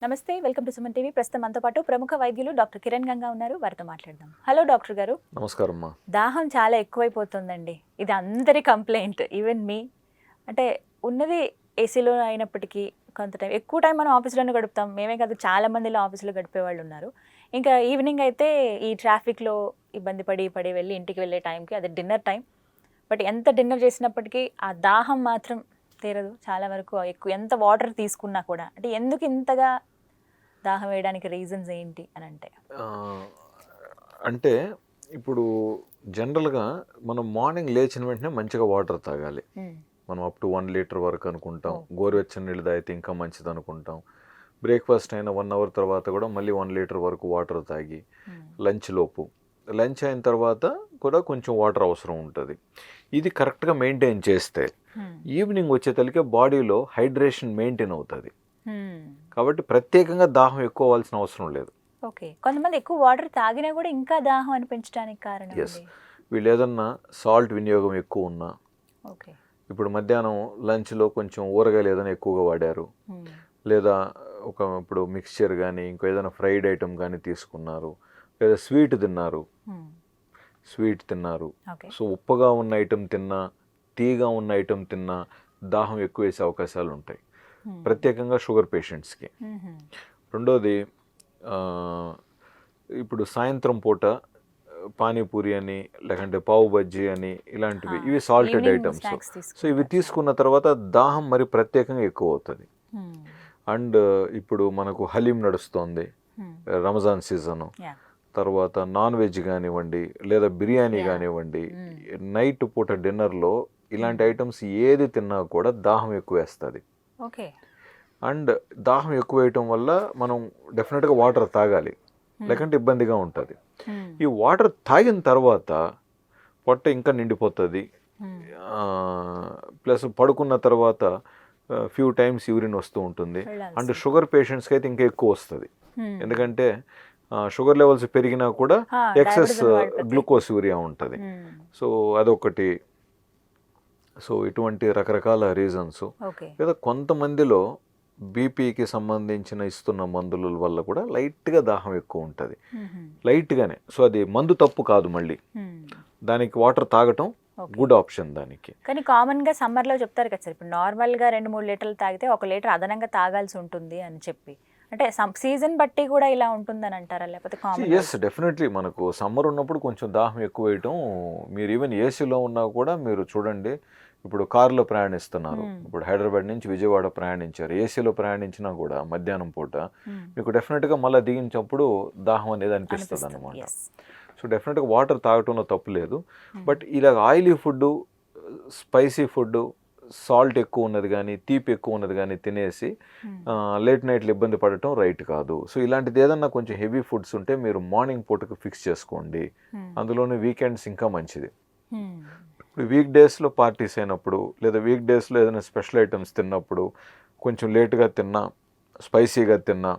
నమస్తే, welcome to Suman TV. ప్రస్తుతం మనతో పాటు ప్రముఖ వైద్యులు డాక్టర్ కిరణ్ గంగా ఉన్నారు. వారితో మాట్లాడదాం. హలో డాక్టర్ గారు. నమస్కారం అమ్మా. దాహం చాలా ఎక్కువైపోతుందండి. ఇది అందరి కంప్లైంట్, ఈవెన్ మీ. అంటే ఉన్నది ఏసీలో అయినప్పటికీ కొంత టైం, ఎక్కువ టైం మనం ఆఫీస్లోనే గడుపుతాం. మేమే కాదు, చాలా మందిలో ఆఫీస్లో గడిపే వాళ్ళు ఉన్నారు. ఇంకా ఈవినింగ్ అయితే ఈ ట్రాఫిక్లో ఇబ్బంది పడి వెళ్ళి ఇంటికి వెళ్ళే టైంకి అది డిన్నర్ టైం. బట్ ఎంత డిన్నర్ చేసినప్పటికీ ఆ దాహం మాత్రం తీరదు. చాలా వరకు ఎక్కువ ఎంత వాటర్ తీసుకున్నా కూడా. అంటే ఎందుకు ఇంతగా దాహం వేయడానికి రీజన్స్ ఏంటి అని అంటే ఇప్పుడు జనరల్గా మనం మార్నింగ్ లేచిన వెంటనే మంచిగా వాటర్ తాగాలి. మనం అప్ టు 1 లీటర్ వరకు అనుకుంటాం. గోరువెచ్చని నీళ్ళు తాగితే ఇంకా మంచిది అనుకుంటాం. బ్రేక్ఫాస్ట్ అయిన 1 అవర్ తర్వాత కూడా మళ్ళీ 1 లీటర్ వరకు వాటర్ తాగి లంచ్ అయిన తర్వాత కూడా కొంచెం వాటర్ అవసరం ఉంటుంది. ఇది కరెక్ట్గా మెయింటైన్ చేస్తే ఈవినింగ్ వచ్చేతలకే బాడీలో హైడ్రేషన్ మెయింటైన్ అవుతుంది. కాబట్టి ప్రత్యేకంగా దాహం ఎక్కువ అవ్వాల్సిన అవసరం లేదు. ఓకే, కొంతమంది ఎక్కువ వాటర్ తాగినా కూడా ఇంకా దాహం అనిపించడానికి కారణం ఎస్, వీళ్ళు ఏదన్నా సాల్ట్ వినియోగం ఎక్కువ ఉన్నా, ఓకే, ఇప్పుడు మధ్యాహ్నం లంచ్లో కొంచెం ఊరగాయలు ఏదైనా ఎక్కువగా వాడారు, లేదా ఇప్పుడు మిక్స్చర్ కానీ ఇంకో ఏదైనా ఫ్రైడ్ ఐటమ్ కానీ తీసుకున్నారు, లేదా స్వీట్ తిన్నారు, సో ఉప్పుగా ఉన్న ఐటమ్ తిన్నా, తీగా ఉన్న ఐటమ్ తిన్నా దాహం ఎక్కువ వేసే అవకాశాలు ఉంటాయి, ప్రత్యేకంగా షుగర్ పేషెంట్స్కి. రెండోది, ఇప్పుడు సాయంత్రం పూట పానీపూరి అని లేకంటే పావు బజ్జీ అని ఇలాంటివి, ఇవి సాల్టెడ్ ఐటమ్స్. సో ఇవి తీసుకున్న తర్వాత దాహం మరి ప్రత్యేకంగా ఎక్కువ అవుతుంది. అండ్ ఇప్పుడు మనకు హలీం నడుస్తోంది, రంజాన్ సీజను, తర్వాత నాన్ వెజ్ కానివ్వండి లేదా బిర్యానీ కానివ్వండి, నైట్ పూట డిన్నర్లో ఇలాంటి ఐటమ్స్ ఏది తిన్నా కూడా దాహం ఎక్కువ వేస్తుంది. అండ్ దాహం ఎక్కువ వేయటం వల్ల మనం డెఫినెట్గా వాటర్ తాగాలి, లేకంటే ఇబ్బందిగా ఉంటుంది. ఈ వాటర్ తాగిన తర్వాత పొట్ట ఇంకా నిండిపోతుంది. ప్లస్ పడుకున్న తర్వాత ఫ్యూ టైమ్స్ యూరిన్ వస్తూ ఉంటుంది. అండ్ షుగర్ పేషెంట్స్కి అయితే ఇంకా ఎక్కువ వస్తుంది, ఎందుకంటే షుగర్ లెవెల్స్ పెరిగినా కూడా ఎక్సెస్ గ్లూకోజ్ యూరియా ఉంటుంది. సో అదొకటి. సో ఇటువంటి రకరకాల రీజన్స్. లేదా కొంతమందిలో బీపీకి సంబంధించిన ఇస్తున్న మందుల వల్ల కూడా లైట్గా దాహం ఎక్కువ ఉంటుంది, లైట్గానే. సో అది మందు తప్పు కాదు, మళ్ళీ దానికి వాటర్ తాగటం గుడ్ ఆప్షన్ దానికి. కానీ కామన్గా సమ్మర్లో చెప్తారు కదా సార్, ఇప్పుడు నార్మల్గా 2-3 లీటర్లు తాగితే 1 లీటర్ అదనంగా తాగాల్సి ఉంటుంది అని చెప్పి, అంటే సీజన్ బట్టి కూడా ఇలా ఉంటుందని అంటారా, లేకపోతే కామన్? Yes, definitely. మనకు సమ్మర్ ఉన్నప్పుడు కొంచెం దాహం ఎక్కువ వేయటం, మీరు ఈవెన్ ఏసీలో ఉన్నా కూడా మీరు చూడండి. ఇప్పుడు కారులో ప్రయాణిస్తున్నారు, ఇప్పుడు హైదరాబాద్ నుంచి విజయవాడ ప్రయాణించారు, ఏసీలో ప్రయాణించినా కూడా మధ్యాహ్నం పూట మీకు డెఫినెట్గా మళ్ళీ దిగించినప్పుడు దాహం అనేది అనిపిస్తుంది అన్నమాట. సో డెఫినెట్గా వాటర్ తాగటంలో తప్పు లేదు. బట్ ఇలా oily food, spicy food, salt ఎక్కువ ఉన్నది కానీ తీపి ఎక్కువ ఉన్నది కానీ తినేసి లేట్ నైట్లు ఇబ్బంది పడటం రైట్ కాదు. సో ఇలాంటిది ఏదన్నా కొంచెం హెవీ ఫుడ్స్ ఉంటే మీరు మార్నింగ్ పూటకు ఫిక్స్ చేసుకోండి, అందులోనే వీకెండ్స్ ఇంకా మంచిది. ఇప్పుడు వీక్ డేస్లో పార్టీస్ అయినప్పుడు లేదా వీక్ డేస్లో ఏదైనా స్పెషల్ ఐటమ్స్ తిన్నప్పుడు కొంచెం లేట్గా తిన్నా, స్పైసీగా తిన్నా,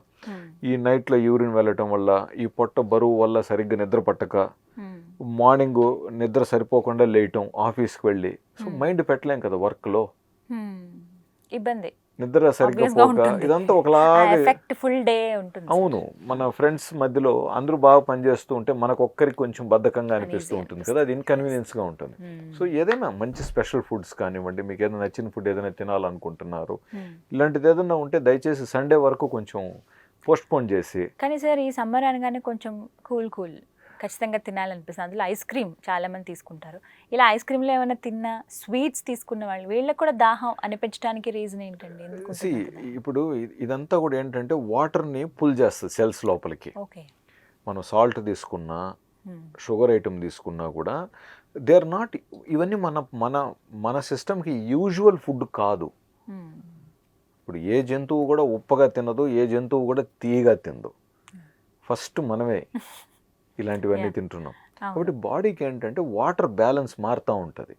ఈ నైట్లో యూరిన్ వెళ్ళటం వల్ల, ఈ పొట్ట బరువు వల్ల సరిగ్గా నిద్ర పట్టక మార్నింగ్ నిద్ర సరిపోకుండా లేయటం, ఆఫీస్కి వెళ్ళి, సో మైండ్ పెట్టలేం కదా వర్క్లో, ఇబ్బంది, నిద్ర సరిగ్గా పోక ఇదంతా ఒకలాగా ఫుల్ డే ఉంటుంది. అవును, మన ఫ్రెండ్స్ మధ్యలో అందరూ బాగా పనిచేస్తూ ఉంటే మనకు ఒక్కరికి కొంచెం బద్ధకంగా అనిపిస్తూ ఉంటుంది కదా, అది ఇన్కన్వీనియన్స్గా ఉంటుంది. సో ఏదైనా మంచి స్పెషల్ ఫుడ్స్ కానివ్వండి, మీకు ఏదైనా నచ్చిన ఫుడ్ ఏదైనా తినాలనుకుంటున్నారు, ఇలాంటిది ఏదైనా ఉంటే దయచేసి సండే వరకు కొంచెం పోస్ట్పోన్ చేసి. కానీ సార్ ఈ సమ్మర్ అనగానే కొంచెం కూల్ ఖచ్చితంగా తినాలనిపిస్తుంది. అందులో ఐస్ క్రీమ్ చాలా మంది తీసుకుంటారు. ఇలా ఐస్ క్రీమ్లో ఏమైనా తిన్నా, స్వీట్స్ తీసుకున్న వాళ్ళు, వీళ్ళకి కూడా దాహం అనిపించడానికి రీజన్ ఏంటండి? ఇప్పుడు ఇదంతా కూడా ఏంటంటే వాటర్ని పుల్ చేస్తుంది సెల్స్ లోపలికి. మనం సాల్ట్ తీసుకున్నా, షుగర్ ఐటమ్ తీసుకున్నా కూడా దే ఆర్ నాట్, ఇవన్నీ మన మన మన సిస్టమ్కి యూజువల్ ఫుడ్ కాదు. ఇప్పుడు ఏ జంతువు కూడా ఉప్పగా తినదు, ఏ జంతువు కూడా తీయగా తినదు. ఫస్ట్ మనమే ఇలాంటివన్నీ తింటున్నాం. కాబట్టి బాడీకి ఏంటంటే వాటర్ బ్యాలెన్స్ మారుతూ ఉంటుంది,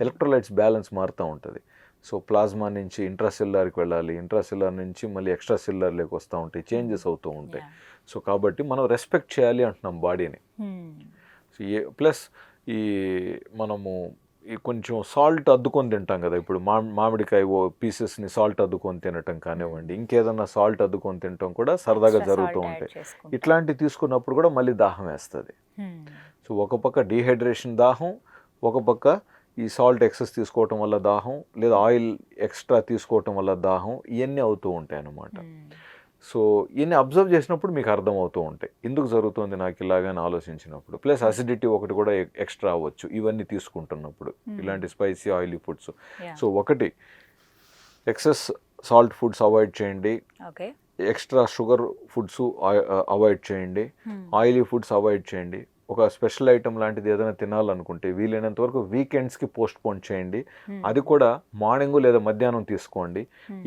ఎలక్ట్రోలైట్స్ బ్యాలెన్స్ మారుతూ ఉంటుంది. సో ప్లాస్మా నుంచి ఇంట్రాసెల్యులర్కి వెళ్ళాలి, ఇంట్రాసెల్యులర్ నుంచి మళ్ళీ ఎక్స్ట్రా సెల్యులర్లోకి వస్తూ ఉంటాయి, చేంజెస్ అవుతూ ఉంటాయి. సో కాబట్టి మనం రెస్పెక్ట్ చేయాలి అంటున్నాం బాడీని. సో ప్లస్ మనము ఈ కొంచెం సాల్ట్ అద్దుకొని తింటాం కదా, ఇప్పుడు మామిడికాయ పీసెస్ని సాల్ట్ అద్దుకొని తినటం కానివ్వండి, ఇంకేదన్నా సాల్ట్ అద్దుకొని తినటం కూడా సరదాగా Extra జరుగుతూ salt add ఉంటాయి. చేసుకుంటాం. ఇట్లాంటివి తీసుకున్నప్పుడు కూడా మళ్ళీ దాహం వేస్తుంది. సో ఒక పక్క డీహైడ్రేషన్ దాహం, ఒక పక్క ఈ సాల్ట్ ఎక్సెస్ తీసుకోవటం వల్ల దాహం, లేదా ఆయిల్ ఎక్స్ట్రా తీసుకోవటం వల్ల దాహం, ఇవన్నీ అవుతూ ఉంటాయి అన్నమాట. సో ఇవన్నీ అబ్జర్వ్ చేసినప్పుడు మీకు అర్థమవుతూ ఉంటాయి ఎందుకు జరుగుతుంది నాకు ఇలాగని ఆలోచించినప్పుడు. ప్లస్ అసిడిటీ ఒకటి కూడా ఎక్స్ట్రా అవ్వచ్చు ఇవన్నీ తీసుకుంటున్నప్పుడు, ఇలాంటి స్పైసీ ఆయిలీ ఫుడ్స్. సో ఒకటి ఎక్సెస్ సాల్ట్ ఫుడ్స్ అవాయిడ్ చేయండి, okay, extra sugar foods avoid చేయండి, ఆయిలీ ఫుడ్స్ అవాయిడ్ చేయండి. ఒక స్పెషల్ ఐటమ్ లాంటిది ఏదైనా తినాలనుకుంటే వీలైనంత వరకు వీకెండ్స్కి పోస్ట్ పోన్ చేయండి. అది కూడా మార్నింగ్ లేదా మధ్యాహ్నం తీసుకోండి.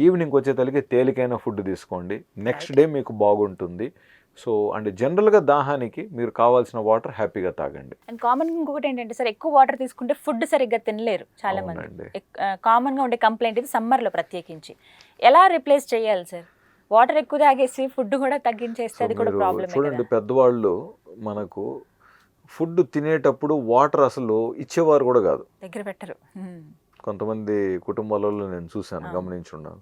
ఈవినింగ్ వచ్చేతలకి తేలికైన ఫుడ్ తీసుకోండి. నెక్స్ట్ డే మీకు బాగుంటుంది. సో అండ్ జనరల్గా దాహానికి మీరు కావాల్సిన వాటర్ హ్యాపీగా తాగండి. అండ్ కామన్ ఇంకొకటి ఏంటంటే సార్, ఎక్కువ వాటర్ తీసుకుంటే ఫుడ్ సరిగ్గా తినలేరు చాలా మంది. కామన్గా ఉండే కంప్లైంట్ ఇది సమ్మర్లో ప్రత్యేకించి. ఎలా రిప్లేస్ చేయాలి సార్? వాటర్ ఎక్కువ తాగేసి ఫుడ్ కూడా తగ్గించేస్తే అది కూడా ప్రాబ్లమ్. చూడండి, పెద్దవాళ్ళు మనకు ఫుడ్ తినేటప్పుడు వాటర్ అసలు ఇచ్చేవారు కూడా కాదు, దగ్గర పెట్టరు. కొంతమంది కుటుంబాలలో నేను చూశాను, గమనించున్నాను.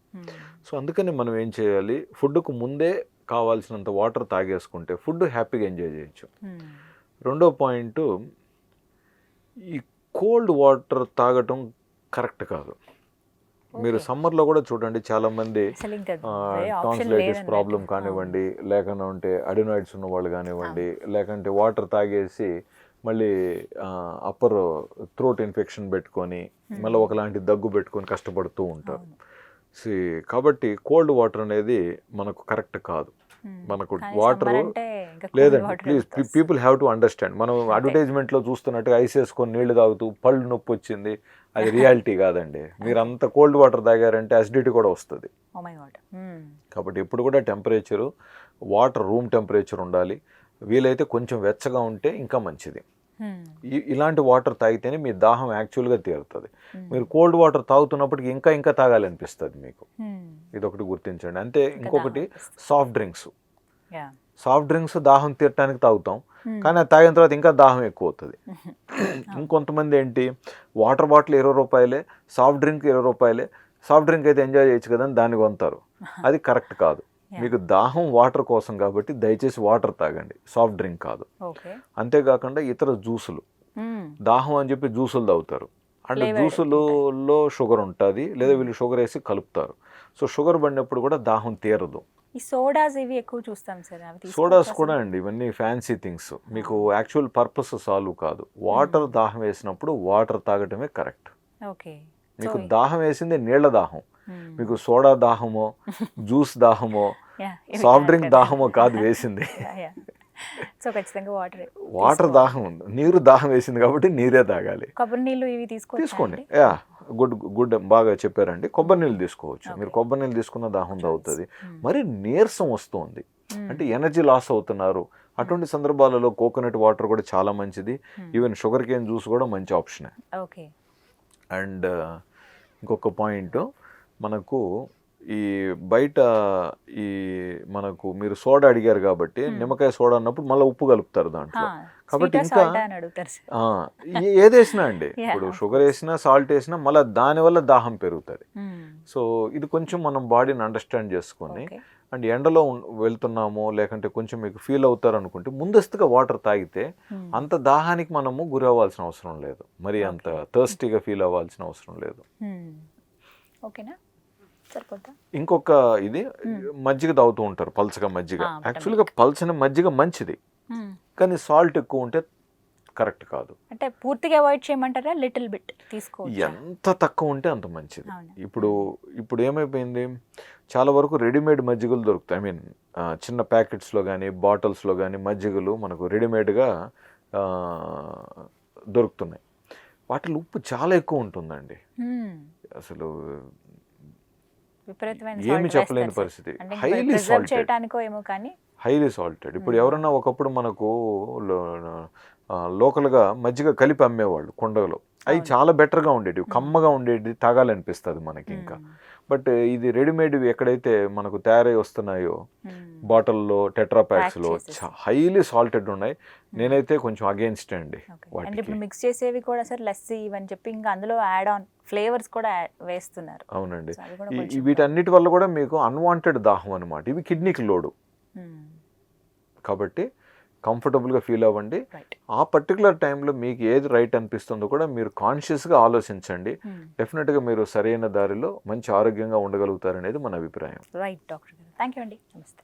సో అందుకని మనం ఏం చేయాలి, ఫుడ్కు ముందే కావాల్సినంత వాటర్ తాగేసుకుంటే ఫుడ్ హ్యాపీగా ఎంజాయ్ చేయొచ్చు. రెండో పాయింట్, ఈ కోల్డ్ వాటర్ తాగటం కరెక్ట్ కాదు. మీరు సమ్మర్లో కూడా చూడండి చాలామంది టాన్సిలైటిస్ ప్రాబ్లం కానివ్వండి, లేకుండా ఉంటే అడినాయిడ్స్ ఉన్న వాళ్ళు కానివ్వండి, లేకంటే వాటర్ తాగేసి మళ్ళీ అప్పర్ థ్రోట్ ఇన్ఫెక్షన్ పెట్టుకొని మళ్ళీ ఒకలాంటి దగ్గు పెట్టుకొని కష్టపడుతూ ఉంటారు. కాబట్టి కోల్డ్ వాటర్ అనేది మనకు కరెక్ట్ కాదు. మనకు వాటర్ లేదండి, please people have to understand. మనం అడ్వర్టైజ్మెంట్లో చూస్తున్నట్టుగా ఐస్ వేసుకొని నీళ్లు తాగుతూ పళ్ళు నొప్పి వచ్చింది, అది రియాలిటీ కాదండి. మీరు అంత కోల్డ్ వాటర్ తాగారంటే అసిడిటీ కూడా వస్తుంది. కాబట్టి ఎప్పుడు కూడా టెంపరేచరు వాటర్ రూమ్ టెంపరేచర్ ఉండాలి. వీలైతే కొంచెం వెచ్చగా ఉంటే ఇంకా మంచిది. ఇలాంటి వాటర్ తాగితేనే మీ దాహం యాక్చువల్గా తీరుతుంది. మీరు కోల్డ్ వాటర్ తాగుతున్నప్పటికి ఇంకా ఇంకా తాగాలనిపిస్తుంది మీకు. ఇదొకటి గుర్తించండి. అంతే. ఇంకొకటి సాఫ్ట్ డ్రింక్స్. సాఫ్ట్ డ్రింక్స్ దాహం తీరటానికి తాగుతాం, కానీ అది తాగిన తర్వాత ఇంకా దాహం ఎక్కువ అవుతుంది. ఇంకొంతమంది ఏంటి, వాటర్ బాటిల్ 20 రూపాయలే, సాఫ్ట్ డ్రింక్ 20 రూపాయలే, సాఫ్ట్ డ్రింక్ అయితే ఎంజాయ్ చేయొచ్చు కదా అని దాన్ని కొంటారు. అది కరెక్ట్ కాదు. మీకు దాహం వాటర్ కోసం కాబట్టి దయచేసి వాటర్ తాగండి, సాఫ్ట్ డ్రింక్ కాదు. అంతేకాకుండా ఇతర జ్యూసులు, దాహం అని చెప్పి జ్యూసులు తాగుతారు. అంటే జ్యూసులలో షుగర్ ఉంటుంది, లేదా వీళ్ళు షుగర్ వేసి కలుపుతారు. సో షుగర్ పడినప్పుడు కూడా దాహం తీరదు. ఈ సోడాస్ ఇవి ఎక్కువ చూస్తాం సార్. సోడాస్ కూడా అండి, ఇవన్నీ ఫ్యాన్సీ థింగ్స్, మీకు యాక్చువల్ పర్పస్ సాల్వ్ కాదు. వాటర్ దాహం వేసినప్పుడు వాటర్ తాగటమే కరెక్ట్. మీకు దాహం వేసింది నీళ్ల దాహం, మీకు సోడా దాహమో జ్యూస్ దాహమో సాఫ్ట్ డ్రింక్ దాహమో కాదు వేసింది. సో ఖచ్చితంగా వాటర్ దాహం ఉంది, నీరు దాహం వేసింది కాబట్టి నీరే తాగాలి. కొబ్బరి నీళ్ళు ఇవి తీసుకోండి. గుడ్ బాగా చెప్పారండి. కొబ్బరి నీళ్ళు తీసుకోవచ్చు. మీరు కొబ్బరి నీళ్ళు తీసుకున్న దాహం అవుతుంది. మరి నీరసం వస్తుంది అంటే ఎనర్జీ లాస్ అవుతున్నారు, అటువంటి సందర్భాలలో కోకోనట్ వాటర్ కూడా చాలా మంచిది. ఈవెన్ షుగర్ కేన్ జ్యూస్ కూడా మంచి ఆప్షనే. అండ్ ఇంకొక పాయింట్, మనకు ఈ బయట ఈ మనకు మీరు సోడా అడిగారు కాబట్టి నిమ్మకాయ సోడా అన్నప్పుడు మళ్ళీ ఉప్పు కలుపుతారు దాంట్లో. కాబట్టి ఇంకా ఏదేసినా అండి, ఇప్పుడు షుగర్ వేసినా సాల్ట్ వేసినా మళ్ళీ దానివల్ల దాహం పెరుగుతుంది. సో ఇది కొంచెం మనం బాడీని అండర్స్టాండ్ చేసుకొని, అండ్ ఎండలో వెళ్తున్నామో లేకంటే కొంచెం మీకు ఫీల్ అవుతారు అనుకుంటే ముందస్తుగా వాటర్ తాగితే అంత దాహానికి మనము గురి అవ్వాల్సిన అవసరం లేదు, మరి అంత థర్స్టీగా ఫీల్ అవ్వాల్సిన అవసరం లేదు. ఇంకొక ఇది మజ్జిగ తాగుతూ ఉంటారు, పల్చగా మజ్జిగ. యాక్చువల్గా పల్చని మజ్జిగ మంచిది, కానీ సాల్ట్ ఎక్కువ ఉంటే కరెక్ట్ కాదు. అంటే పూర్తిగా అవాయిడ్ చేయమంటారా? లిటిల్ బిట్ తీసుకోవచ్చు, ఎంత తక్కువ ఉంటే అంత మంచిది. ఇప్పుడు ఏమైపోయింది, చాలా వరకు రెడీమేడ్ మజ్జిగలు దొరుకుతాయి. ఐ మీన్ చిన్న ప్యాకెట్స్లో కానీ బాటిల్స్లో కానీ మజ్జిగలు మనకు రెడీమేడ్గా దొరుకుతున్నాయి. వాటిలో ఉప్పు చాలా ఎక్కువ ఉంటుందండి, అసలు ఏమి చెప్పలేని పరిస్థితి. Highly salted. ఇప్పుడు ఎవరన్నా ఒకప్పుడు మనకు లోకల్గా మజ్జిగ కలిపి అమ్మేవాళ్ళు కుండలో, అవి చాలా బెటర్గా ఉండేవి, కమ్మగా ఉండేది, తాగాలనిపిస్తుంది మనకి. ఇంకా బట్ ఇది రెడీమేడ్ ఎక్కడైతే మనకు తయారై వస్తున్నాయో బాటిల్లో టెట్రా ప్యాక్స్లో చేసేసి. హైలీ సాల్టెడ్ ఉన్నాయి. నేనైతే కొంచెం అగేన్స్ట్ అండి అండ్ వాటికి. ఇప్పుడు మిక్స్ చేసేవి కూడా సార్ లస్సీ ఇవని చెప్పి ఇంకా అందులో యాడ్ ఆన్ ఫ్లేవర్స్ కూడా వేస్తున్నారు. అవునండి. So అది కూడా కొంచెం వీటన్నిటి వల్ల కూడా మీకు అన్వాంటెడ్ దాహం అనమాట. ఇవి కిడ్నీకి లోడు. కాబట్టి కంఫర్టబుల్గా ఫీల్ అవ్వండి. రైట్. ఆ పర్టికులర్ టైంలో మీకు ఏది రైట్ అనిపిస్తుందో కూడా మీరు కాన్షియస్గా ఆలోచించండి. డెఫినెట్గా మీరు సరైన దారిలో మంచి ఆరోగ్యంగా ఉండగలుగుతారనేది మన అభిప్రాయం. రైట్ డాక్టర్ గారు, థ్యాంక్ యూ అండి, నమస్తే.